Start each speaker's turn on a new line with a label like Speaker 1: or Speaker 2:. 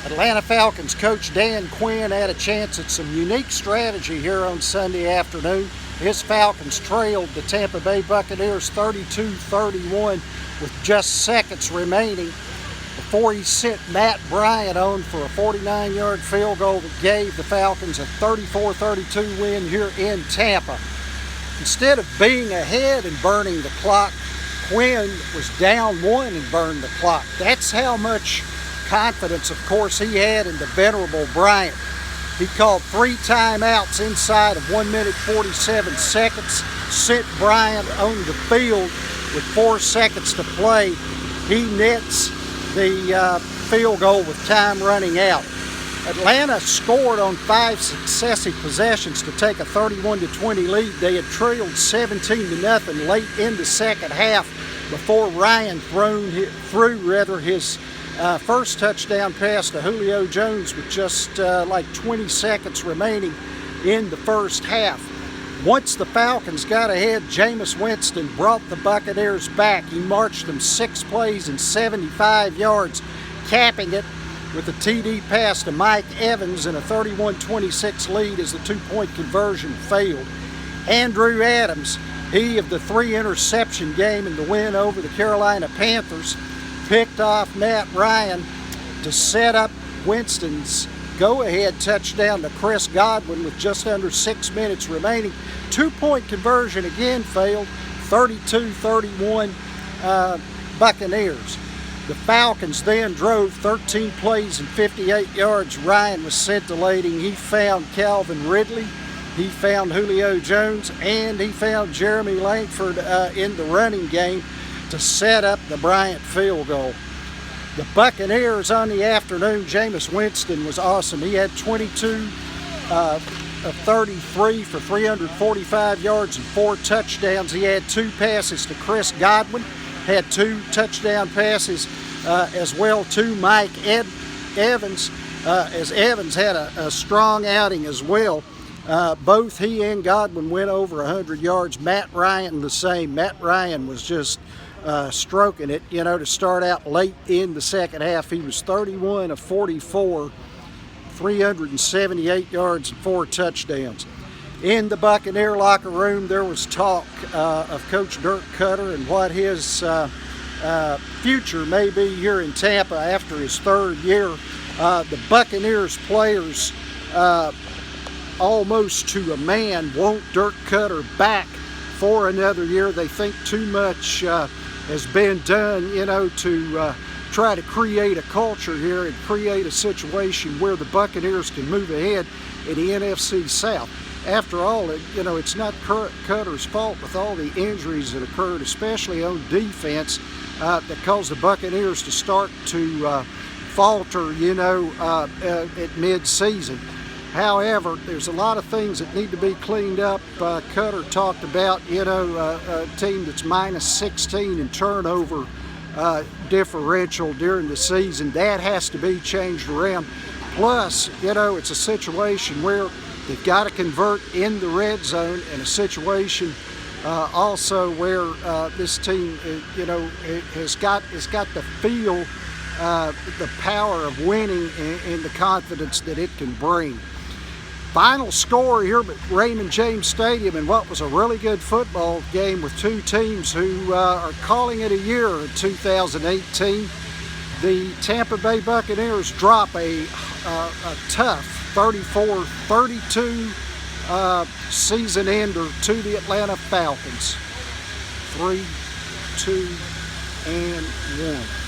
Speaker 1: Atlanta Falcons coach Dan Quinn had a chance at some unique strategy here on Sunday afternoon. His Falcons trailed the Tampa Bay Buccaneers 32-31 with just seconds remaining before he sent Matt Bryant on for a 49-yard field goal that gave the Falcons a 34-32 win here in Tampa. Instead of being ahead and burning the clock, Quinn was down one and burned the clock. That's how much confidence, of course, he had in the venerable Bryant. He called 3 timeouts inside of 1 minute 47 seconds, sent Bryant on the field with 4 seconds to play. He nets the field goal with time running out. Atlanta scored on 5 successive possessions to take a 31-20 lead. They had trailed 17-0 late in the second half before Ryan threw his first touchdown pass to Julio Jones with just like 20 seconds remaining in the first half. Once the Falcons got ahead, Jameis Winston brought the Buccaneers back. He marched them 6 plays and 75 yards, capping it with a TD pass to Mike Evans in a 31-26 lead as the 2-point conversion failed. Andrew Adams, he of the 3 interception game in the win over the Carolina Panthers, picked off Matt Ryan to set up Winston's go-ahead touchdown to Chris Godwin with just under 6 minutes remaining. 2-point conversion again failed, 32-31 Buccaneers. The Falcons then drove 13 plays and 58 yards. Ryan was scintillating. He found Calvin Ridley, he found Julio Jones, and he found Jeremy Langford in the running game to set up the Bryant field goal. The Buccaneers on the afternoon, Jameis Winston was awesome. He had 22 of 33 for 345 yards and 4 touchdowns. He had 2 passes to Chris Godwin, had 2 touchdown passes as well to Mike Evans, as Evans had a strong outing as well. Both he and Godwin went over 100 yards. Matt Ryan the same. Matt Ryan was just stroking it, to start out late in the second half. He was 31 of 44, 378 yards and 4 touchdowns. In the Buccaneer locker room, there was talk of Coach Dirk Koetter and what his future may be here in Tampa after his 3rd year. The Buccaneers players, almost to a man, want Dirk Koetter back for another year. They think too much has been done, to try to create a culture here and create a situation where the Buccaneers can move ahead in the NFC South. After all, it's not Koetter's fault with all the injuries that occurred, especially on defense, that caused the Buccaneers to start to falter, at mid-season. However, there's a lot of things that need to be cleaned up. Koetter talked about, a team that's minus 16 in turnover differential during the season. That has to be changed around. Plus, it's a situation where they've got to convert in the red zone, and a situation also where this team, has got to feel the power of winning and the confidence that it can bring. Final score here at Raymond James Stadium in what was a really good football game with 2 teams who are calling it a year in 2018. The Tampa Bay Buccaneers drop a tough 34-32 season ender to the Atlanta Falcons. 3, 2, and 1.